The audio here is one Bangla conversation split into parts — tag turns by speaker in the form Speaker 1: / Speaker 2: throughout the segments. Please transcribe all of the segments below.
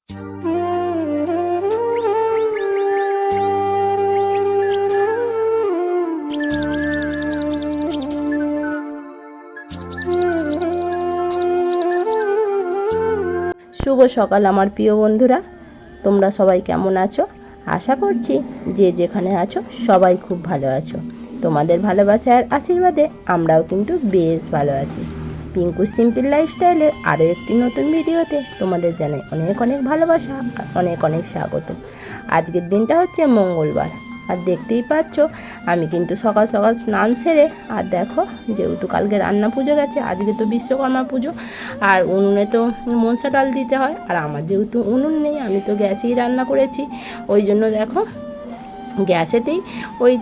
Speaker 1: শুভ সকাল আমার প্রিয় বন্ধুরা, তোমরা সবাই কেমন আছো? আশা করছি যে যেখানে আছো সবাই খুব ভালো আছো। তোমাদের ভালোবাসার আশীর্বাদে আমরাও কিন্তু বেশ ভালো আছি। পিঙ্কু সিম্পল লাইফস্টাইলের আরও একটি নতুন ভিডিওতে তোমাদের জানাই অনেক অনেক ভালোবাসা আর অনেক অনেক স্বাগত। আজকের দিনটা হচ্ছে মঙ্গলবার, আর দেখতেই পাচ্ছ আমি কিন্তু সকাল সকাল স্নান সেরে, আর দেখো যেহেতু কালকে রান্না পুজো গেছে, আজকে তো বিশ্বকর্মা পুজো, আর উনুনে তো মনসা ডাল দিতে হয়, আর আমার যেহেতু উনুন নেই আমি তো গ্যাসেই রান্না করেছি। ওই জন্য দেখো গ্যাসেতেই ওই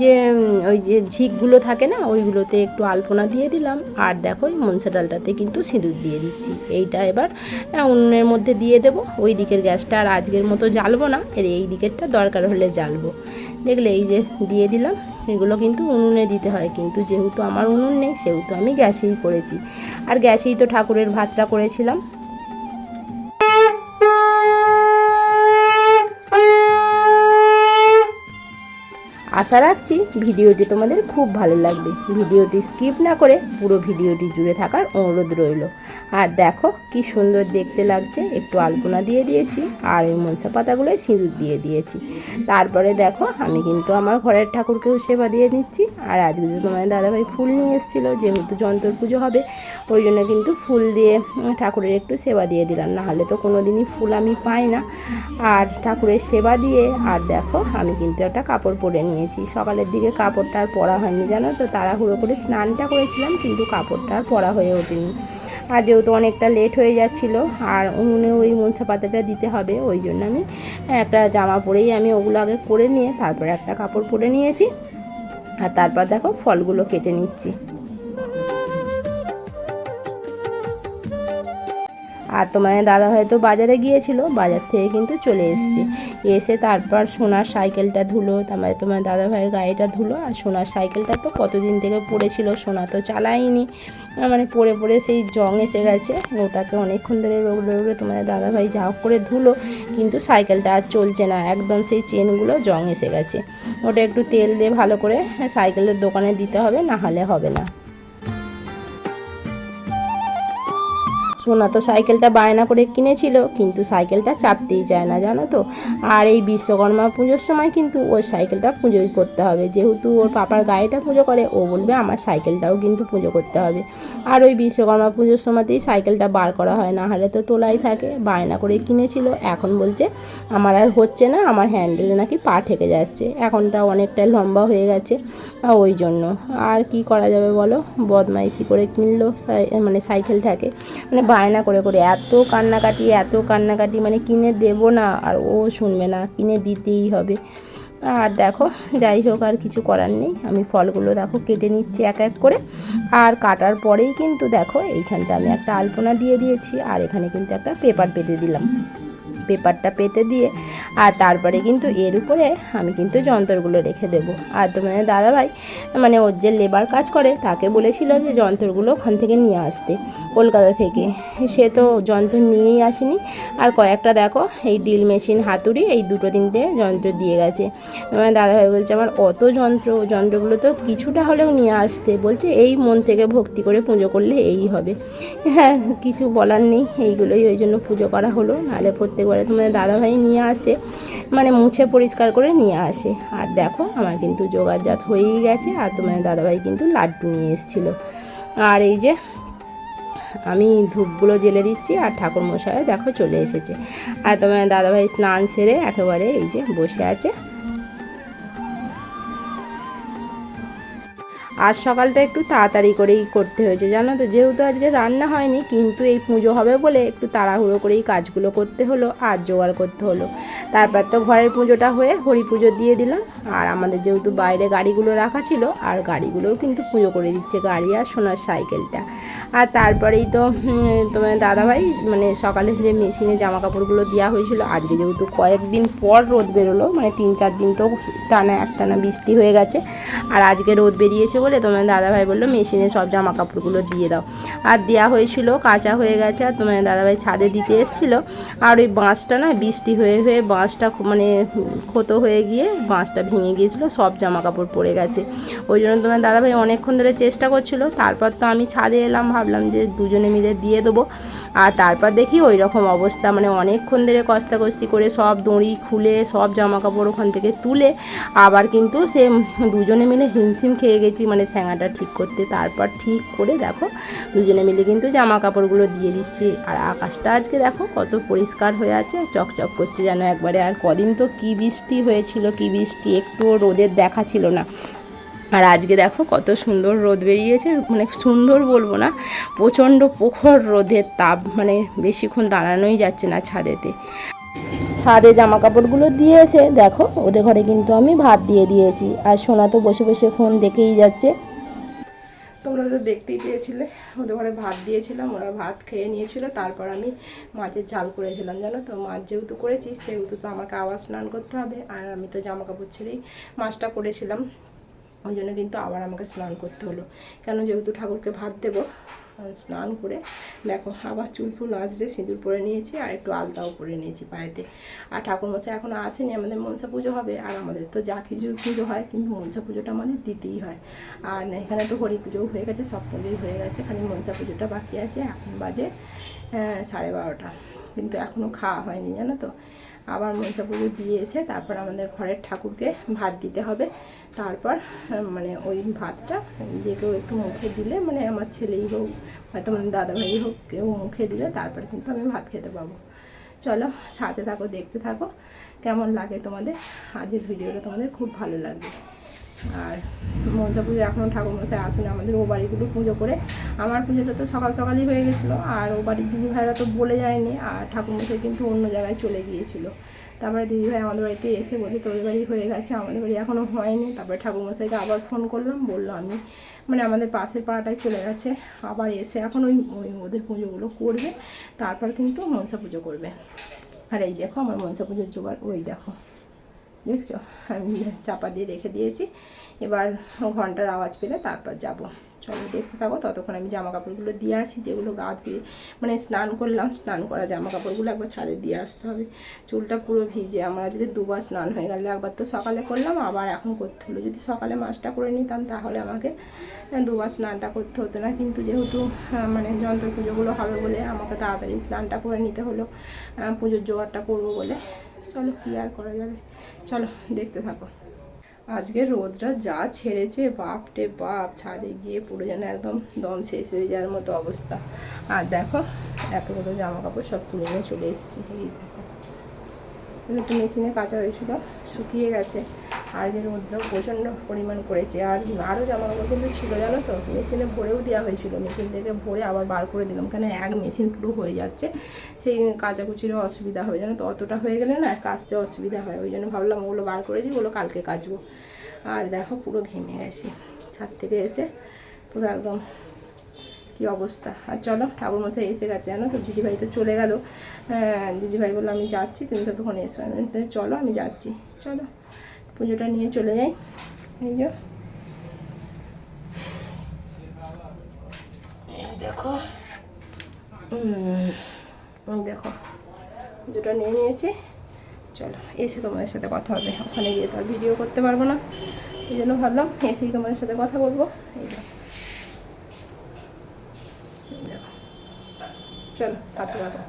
Speaker 1: যে ঝিকগুলো থাকে না, ওইগুলোতে একটু আলপনা দিয়ে দিলাম, আর দেখো ওই মনসা ডালটাতে কিন্তু সিঁদুর দিয়ে দিচ্ছি। এইটা এবার উনুনের মধ্যে দিয়ে দেবো। ওই দিকের গ্যাসটা আর আজকের মতো জ্বালবো না, এই দিকেরটা দরকার হলে জ্বালবো। দেখলে এই যে দিয়ে দিলাম। এগুলো কিন্তু উনুনে দিতে হয়, কিন্তু যেহেতু আমার উনুন নেই সেহেতু আমি গ্যাসেই করেছি, আর গ্যাসেই তো ঠাকুরের ভাতটা করেছিলাম। আশা রাখছি ভিডিওটি তোমাদের খুব ভালো লাগবে। ভিডিওটি স্কিপ না করে পুরো ভিডিওটি জুড়ে থাকার অনুরোধ রইল। আর দেখো কি সুন্দর দেখতে লাগছে, একটু আলপনা দিয়ে দিয়েছি, আর ওই মনসা পাতাগুলোয় সিঁদুর দিয়ে দিয়েছি। তারপরে দেখো আমি কিন্তু আমার ঘরের ঠাকুরকেও সেবা দিয়ে নিচ্ছি। আর আজকে যে তোমার দাদাভাই ফুল নিয়ে এসেছিলো, যেহেতু যন্ত্র পুজো হবে ওই জন্য কিন্তু ফুল দিয়ে ঠাকুরের একটু সেবা দিয়ে দিলাম, নাহলে তো কোনো দিনই ফুল আমি পাই না। আর ঠাকুরের সেবা দিয়ে আর দেখো আমি কিন্তু একটা কাপড় পরে নিয়েছি। সকালের দিকে কাপড়টা আর পরা হয়নি, জানো তো, তাড়াহুড়ো করে স্নানটা করেছিলাম কিন্তু কাপড়টা আর পরা হয়ে ওঠেনি। আর যেহেতু অনেকটা লেট হয়ে যাচ্ছিলো, আর উনুনে ওই মনসা পাতাটা দিতে হবে, ওই জন্য আমি একটা জামা পরেই আমি ওগুলো আগে করে নিয়ে তারপরে একটা কাপড় পরে নিয়েছি। আর তারপর দেখো ফলগুলো কেটে নিচ্ছি। আর তোমার দাদা হয়তো বাজারে গিয়েছিল, বাজার থেকে কিন্তু চলে এসছে। এসে তারপর সোনার সাইকেলটা ধুলো, তারপরে তোমার দাদা ভাইয়ের গাড়িটা ধুলো। আর সোনার সাইকেলটা তো কতদিন থেকে পড়েছিল, সোনা তো চালায়নি, মানে পড়ে পড়ে সেই জং এসে গেছে। ওটাকে অনেকক্ষণ ধরে রোগড়ে রোগড়ে তোমার দাদা ভাই যা করে ধুলো, কিন্তু সাইকেলটা আর চলছে না, একদম সেই চেনগুলো জং এসে গেছে। ওটা একটু তেল দিয়ে ভালো করে সাইকেলের দোকানে দিতে হবে, না হলে হবে না। সোনা তো সাইকেলটা বায়না করে কিনেছিল, কিন্তু সাইকেলটা চাপতেই চায় না, জানো তো। আর এই বিশ্বকর্মা পুজোর সময় কিন্তু ওর সাইকেলটা পুজোই করতে হবে, যেহেতু ওর পাপার গাড়িটা পুজো করে, ও বলবে আমার সাইকেলটাও কিন্তু পুজো করতে হবে। আর ওই বিশ্বকর্মা পুজোর সময়তেই সাইকেলটা বার করা হয়, না হলে তো তোলাই থাকে। বায়না করে কিনেছিল, এখন বলছে আমার আর হচ্ছে না, আমার হ্যান্ডেলে নাকি পা ঠেকে যাচ্ছে, এখনটা অনেকটাই লম্বা হয়ে গেছে, ওই জন্য। আর কি করা যাবে বলো, বদমাইশি করে কিনলো মানে সাইকেলটাকে, মানে বায়না করে করে এত কান্নাকাটি, মানে কিনে দেবো না, আর ও শুনবে না, কিনে দিতেই হবে। আর দেখো যাই হোক, আর কিছু করার নেই। আমি ফলগুলো দেখো কেটে নিচ্ছি এক এক করে। আর কাটার পরেই কিন্তু দেখো এইখানটা আমি একটা আলপনা দিয়ে দিয়েছি, আর এখানে কিন্তু একটা পেপার পেতে দিলাম। পেপারটা পেতে দিয়ে আর তারপরে কিন্তু এর উপরে আমি কিন্তু যন্ত্রগুলো রেখে দেবো। আর তোমার দাদাভাই মানে ওর যে লেবার কাজ করে তাকে বলেছিল যে যন্ত্রগুলো ওখান থেকে নিয়ে আসতে, কলকাতা থেকে। সে তো যন্ত্র নিয়েই আসেনি, আর কয়েকটা দেখো এই ড্রিল মেশিন, হাতুড়ি, এই দুটো তিনটে যন্ত্র দিয়ে গেছে। তোমার দাদাভাই বলছে আমার অত যন্ত্রগুলো তো কিছুটা হলেও নিয়ে আসতে, বলছে এই মন থেকে ভক্তি করে পুজো করলে এই হবে। হ্যাঁ, কিছু বলার নেই, এইগুলোই ওই জন্য পুজো করা হলো, নাহলে প্রত্যেকবার তোমাদের দাদাভাই নিয়ে আসে, মানে মুছে পরিষ্কার করে নিয়ে আসে। আর দেখো আমার কিন্তু জোগাড়জাত হয়েই গেছে। আর তোমাদের দাদাভাই কিন্তু লাড্ডু নিয়ে এসেছিলো। আর এই যে আমি ধূপগুলো জ্বেলে দিচ্ছি, আর ঠাকুরমশাই দেখো চলে এসেছে। আর তোমার দাদাভাই স্নান সেরে একেবারে এই যে বসে আছে। আজ সকালটা একটু তাড়াতাড়ি করেই করতে হয়েছে, জানো তো, যেহেতু আজকে রান্না হয়নি, কিন্তু এই পুজো হবে বলে একটু তাড়াহুড়ো করেই কাজগুলো করতে হলো, আর জোগাড় করতে হলো। তারপর তো ঘরের পুজোটা হয়ে হরি পুজো দিয়ে দিলাম। আর আমাদের যেহেতু বাইরে গাড়িগুলো রাখা ছিল, আর গাড়িগুলোও কিন্তু পুজো করে দিচ্ছে, গাড়ি আর সোনার সাইকেলটা। আর তারপরেই তো তোমার দাদাভাই মানে সকালে যে মেশিনে জামা কাপড়গুলো দেওয়া হয়েছিল, আজকে যেহেতু কয়েকদিন পর রোদ বেরোলো, মানে 3-4 দিন তো একটানা বৃষ্টি হয়ে গেছে, আর আজকে রোদ বেরিয়েছে বলে তোমার দাদাভাই বললো মেশিনে সব জামা কাপড়গুলো দিয়ে দাও। আর দেওয়া হয়েছিল, কাঁচা হয়ে গেছে। আর তোমার দাদাভাই ছাদে দিতে এসেছিলো, আর ওই বাঁশটা না বৃষ্টি হয়ে হয়ে বাঁশটা মানে ক্ষত হয়ে গিয়ে বাঁশটা ভেঙে গিয়েছিলো, সব জামা কাপড় পড়ে গেছে। ওই জন্য তোমার দাদাভাই অনেকক্ষণ ধরে চেষ্টা করছিল। তারপর তো আমি ছাদে এলাম, ভাবলাম যে দুজনে মিলে দিয়ে দেবো। আর তারপর দেখি ওই রকম অবস্থা, মানে অনেকক্ষণ ধরে কস্তাকস্তি করে সব দড়ি খুলে সব জামা কাপড় ওখান থেকে তুলে আবার কিন্তু সে দুজনে মিলে হিমশিম খেয়ে গেছি মানে স্যাঙাটা ঠিক করতে। তারপর ঠিক করে দেখো দুজনে মিলে কিন্তু জামা কাপড়গুলো দিয়ে দিচ্ছি। আর আকাশটা আজকে দেখো কত পরিষ্কার হয়ে আছে, চকচক করছে যেন একবারে। আর কদিন তো কী বৃষ্টি হয়েছিল, কী বৃষ্টি, একটুও রোদের দেখা ছিল না। আর আজকে দেখো কত সুন্দর রোদ বেরিয়েছে, মানে সুন্দর বলবো না, প্রচণ্ড প্রখর রোদের তাপ, মানে বেশিক্ষণ দাঁড়ানোই যাচ্ছে না ছাদেতে। ছাদে জামা কাপড়গুলো দিয়ে এসে দেখো ওদের ঘরে কিন্তু আমি ভাত দিয়ে দিয়েছি। আর সোনা তো বসে বসে ফোন দেখেই যাচ্ছে। তোমরা তো দেখতেই পেয়েছিলে, ওদের ঘরে ভাত দিয়েছিলাম, ওরা ভাত খেয়ে নিয়েছিল। তারপর আমি মাছের ঝাল করেছিলাম, জানো তো। মাছ যেহেতু করেছি সেহেতু তো আমাকে আবার স্নান করতে হবে। আর আমি তো জামা কাপড় ছেড়েই মাছটা করেছিলাম, ওই জন্য কিন্তু আবার আমাকে স্নান করতে হলো। কেন, যেহেতু ঠাকুরকে ভাত দেবো। স্নান করে দেখো আবার চুল ফুল আঁচড়ে সিঁদুর পরে নিয়েছি, আর একটু আলতাও পরে নিয়েছি পায়েতে। আর ঠাকুরমশাই এখনও আসেনি, আমাদের মনসা পুজো হবে। আর আমাদের তো যা কিছু পুজো হয়, কিন্তু মনসা পুজোটা আমাদের দিতেই হয়। আর এখানে তো হরি পুজোও হয়ে গেছে, সব পুজোই হয়ে গেছে, খালি মনসা পুজোটা বাকি আছে। এখন বাজে 12:30, কিন্তু এখনও খাওয়া হয়নি, জানো তো। আবার মনসা পুজো দিয়ে এসে তারপর আমাদের ঘরের ঠাকুরকে ভাত দিতে হবে। তারপর মানে ওই ভাতটা যে কেউ একটু মুখে দিলে, মানে আমার ছেলেই হোক হয়তো আমার দাদাভাই হোক, কেউ মুখে দিলে তারপরে কিন্তু আমি ভাত খেতে পাবো। চলো সাথে থাকো, দেখতে থাকো কেমন লাগে তোমাদের। আজকের ভিডিওটা তোমাদের খুব ভালো লাগবে। আর মনসা পুজো এখনও ঠাকুরমশাই আসেনি, আমাদের ও বাড়িগুলো পুজো করে আমার পুজোটা তো সকাল সকালই হয়ে গেছিলো। আর ও বাড়ির দিদিভাইরা তো বলে যায়নি, আর ঠাকুরমশাই কিন্তু অন্য জায়গায় চলে গিয়েছিলো। তারপরে দিদিভাই আমাদের বাড়িতে এসে বলছে তোদের বাড়ি হয়ে গেছে, আমাদের বাড়ি এখনও হয়নি। তারপরে ঠাকুরমশাইকে আবার ফোন করলাম, বললো আমি মানে আমাদের পাশের পাড়াটায় চলে গেছে, আবার এসে এখন ওই ওদের পুজোগুলো করবে, তারপর কিন্তু মনসা পুজো করবে। আর এই দেখো আমার মনসা পুজোর জোগাড়, ওই দেখো দেখছো আমি চাপা দিয়ে রেখে দিয়েছি। এবার ঘন্টার আওয়াজ পেলে তারপর যাব। চলো দেখতে থাকো, ততক্ষণ আমি জামা কাপড়গুলো দিয়ে আসি, যেগুলো গা ধুয়ে মানে স্নান করলাম। স্নান করা জামা কাপড়গুলো একবার ছাদে দিয়ে আসতে হবে। চুলটা পুরো ভিজে, আমার আজকে দুবার স্নান হয়ে গেল। একবার তো সকালে করলাম, আবার এখন করতে হলো। যদি সকালে মাছটা করে নিতাম তাহলে আমাকে দুবার স্নানটা করতে হতো না, কিন্তু যেহেতু মানে যন্ত্র পুজোগুলো হবে বলে আমাকে তাড়াতাড়ি স্নানটা করে নিতে হলো, পুজোর জোগাড়টা করবো বলে। চলো কী আর করা যাবে, চলো দেখতে থাকো। আজকে রোদটা যা ছেড়েছে বাপরে বাপ, ছাদে গিয়ে পুরো যেন একদম দম শেষ হয়ে যাওয়ার মতো অবস্থা। আর দেখো এতগুলো জামা কাপড় সব তুলে নিয়ে চলে এসেছি। এই দেখো একটু মেশিনে কাঁচা হয়েছিল, শুকিয়ে গেছে। আর যে রোদটাও প্রচণ্ড পরিমাণ করেছে। আর আরও জামা কাপড় কিন্তু ছিল, জানো তো, মেশিনে ভরেও দেওয়া হয়েছিল। মেশিন থেকে ভরে আবার বার করে দিলাম, কেন এক মেশিন পুরো হয়ে যাচ্ছে, সেই কাচাকুচিরও অসুবিধা হবে, জানো তো। অতটা হয়ে গেলে না কাচতে অসুবিধা হয়, ওই জন্য ভাবলাম ওগুলো বার করে দিই, ওগুলো কালকে কাচবো। আর দেখো পুরো ঘেমে গেছি, ছাদ থেকে এসে পুরো একদম কী অবস্থা। আর চলো ঠাকুরমশাই এসে গেছে, জানো তো। দিদিভাই তো চলে গেল, দিদিভাই বললো আমি যাচ্ছি, তুমি তো তখন এসো। চলো আমি যাচ্ছি, চলো পুজোটা নিয়ে চলে যাই। এই যে দেখো দেখো পুজোটা নিয়ে নিয়েছি। চলো এসে তোমাদের সাথে কথা হবে, ওখানে গিয়ে তো আর ভিডিও করতে পারবো না, এই জন্য ভাবলাম এসেই তোমাদের সাথে কথা বলবো। এই দেখো চলো সাথে থাকো।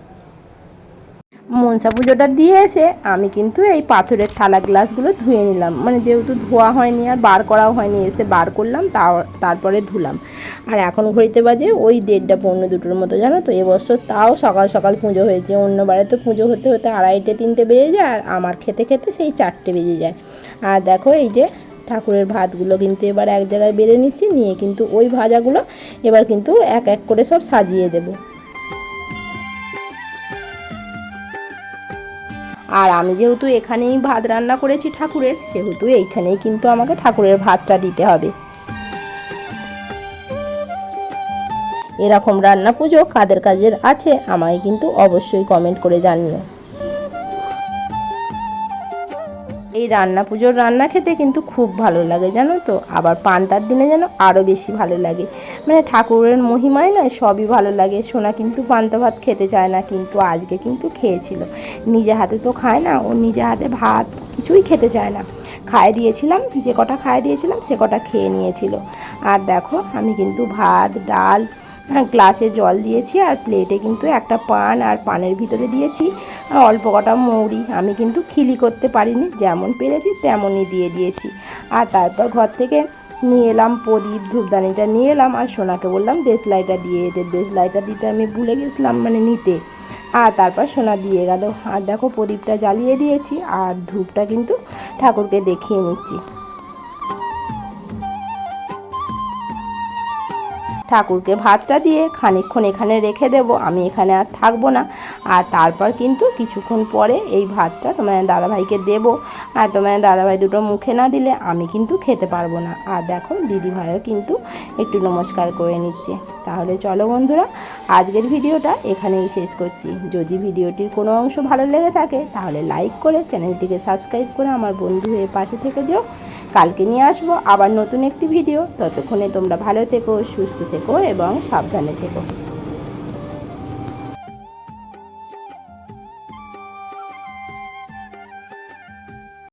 Speaker 1: মনসা পুজোটা দিয়ে এসে আমি কিন্তু এই পাথরের থালা গ্লাসগুলো ধুয়ে নিলাম, মানে যেহেতু ধোয়া হয়নি আর বার করাও হয়নি, এসে বার করলাম, তারপরে ধুলাম। আর এখন ঘড়িতে বাজে ওই 1:30 পৌনে 2টোর মতো, জানো তো। এবছর তাও সকাল সকাল পুজো হয়েছে, অন্যবারে তো পুজো হতে হতে 2:30 3টে বেজে যায়, আর আমার খেতে খেতে সেই 4টে বেজে যায়। আর দেখো এই যে ঠাকুরের ভাতগুলো কিন্তু এবার এক জায়গায় বেড়ে নিচ্ছি, নিয়ে কিন্তু ওই ভাজাগুলো এবার কিন্তু এক এক করে সব সাজিয়ে দেবো। আর আমি যেহেতু এখানেই ভাত রান্না করেছি ঠাকুরের, সেহেতু এইখানেই কিন্তু আমাকে ঠাকুরের ভাতটা দিতে হবে। এরকম রান্না পুজো কাদের কাজের আছে আমায় কিন্তু অবশ্যই কমেন্ট করে জানিও। এই পুজোর রান্না খেতে কিন্তু খুব ভালো লাগে জানো তো, আবার পান্তার দিনে যেন আরও বেশি ভালো লাগে। মানে ঠাকুরের মহিমায় নয় সবই ভালো লাগে। সোনা কিন্তু পান্তা ভাত খেতে চায় না, কিন্তু আজকে কিন্তু খেয়েছিল। নিজে হাতে তো খায় না, ও নিজে হাতে ভাত কিছুই খেতে চায় না। খাইয়ে দিয়েছিলাম, যে কটা খাইয়ে দিয়েছিলাম সে কটা খেয়ে নিয়েছিল। আর দেখো আমি কিন্তু ভাত, ডাল, গ্লাসে জল দিয়েছি, আর প্লেটে কিন্তু একটা পান, আর পানের ভিতরে দিয়েছি অল্প কটা মৌরি। আমি কিন্তু খিলি করতে পারিনি, যেমন পেরেছি তেমনই দিয়ে দিয়েছি। আর তারপর ঘর থেকে নিয়ে এলাম প্রদীপ, ধূপদানিটা নিয়ে এলাম, আর সোনাকে বললাম দেশলাইটা দিয়ে যেতে। দেশলাইটা দিতে আমি ভুলে গেছিলাম, মানে নিতে। আর তারপর সোনা দিয়ে গেল। আর দেখো প্রদীপটা জ্বালিয়ে দিয়েছি, আর ধূপটা কিন্তু ঠাকুরকে দেখিয়ে নিচ্ছি। ঠাকুরকে ভাতটা দিয়ে খানিকক্ষণ এখানে রেখে দেব, আমি এখানে আর থাকবো না। আর তারপর কিন্তু কিছুক্ষণ পরে এই ভাতটা তোমার দাদাভাইকে দেবো। আর তোমার দাদাভাই দুটো মুখে না দিলে আমি কিন্তু খেতে পারবো না। আর দেখো দিদিভাইও কিন্তু একটু নমস্কার করে নিচ্ছে। তাহলে চলো বন্ধুরা, আজকের ভিডিওটা এখানেই শেষ করছি। যদি ভিডিওটির কোনো অংশ ভালো লেগে থাকে তাহলে লাইক করে চ্যানেলটিকে সাবস্ক্রাইব করে আমার বন্ধু হয়ে পাশে থেকে যেও। কালকে নিয়ে আসবো আবার নতুন একটি ভিডিও। ততক্ষণে তোমরা ভালো থেকো, সুস্থ থেকো এবং সাবধানে থেকো।